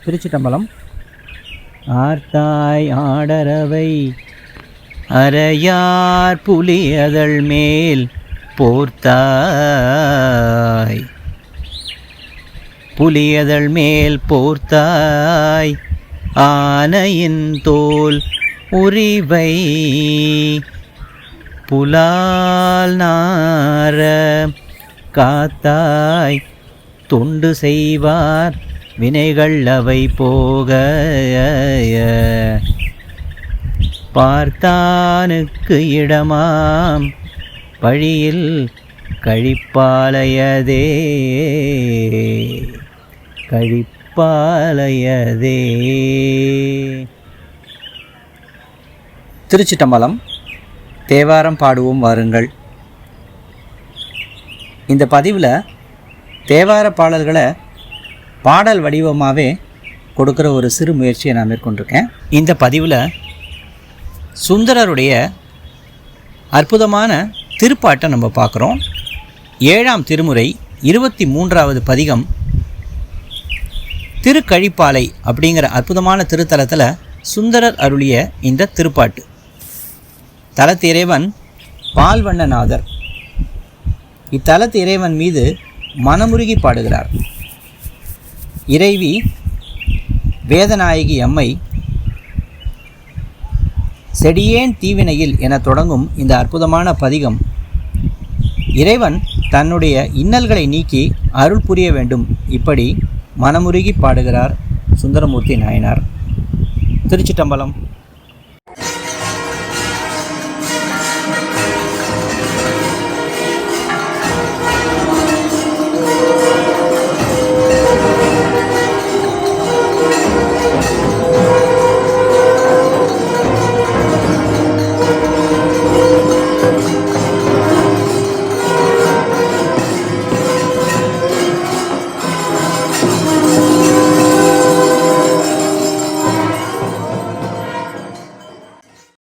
திருச்சிட்டம்பலம். ஆர்த்தாய் ஆடரவை அரையார் புலியதழ் மேல் போர்த்தாய், புலியதழ் மேல் போர்த்தாய் ஆனையின் தோல் உரிவை புலால் நார காத்தாய் தொண்டு செய்வார் வினைகள் அவை போக பார்த்தானுக்கு இடமாம் பழியில் கழிப்பாளையதே கழிப்பாளையதே. திருச்சிட்டம்பலம். தேவாரம் பாடுவோம் வாருங்கள். இந்த பதிவில் தேவார பாடல்களை பாடல் வடிவமாகவே கொடுக்குற ஒரு சிறு முயற்சியை நான் மேற்கொண்டிருக்கேன். இந்த பதிவில் சுந்தரருடைய அற்புதமான திருப்பாட்டை நம்ம பார்க்குறோம். 7ஆம் திருமுறை 23வது பதிகம் திருக்கழிப்பாலை அப்படிங்கிற அற்புதமான திருத்தலத்தில் சுந்தரர் அருளிய இந்த திருப்பாட்டு. தலத்து இறைவன் பால்வண்ணநாதர். இத்தலத்து இறைவன் மீது மனமுருகி பாடுகிறார். இறைவி வேதநாயகி அம்மை செடியேன் தீவினையில் என தொடங்கும் இந்த அற்புதமான பதிகம் இறைவன் தன்னுடைய இன்னல்களை நீக்கி அருள் புரிய வேண்டும், இப்படி மனமுருகி பாடுகிறார் சுந்தரமூர்த்தி நாயனார். திருச்சிட்டம்பலம்.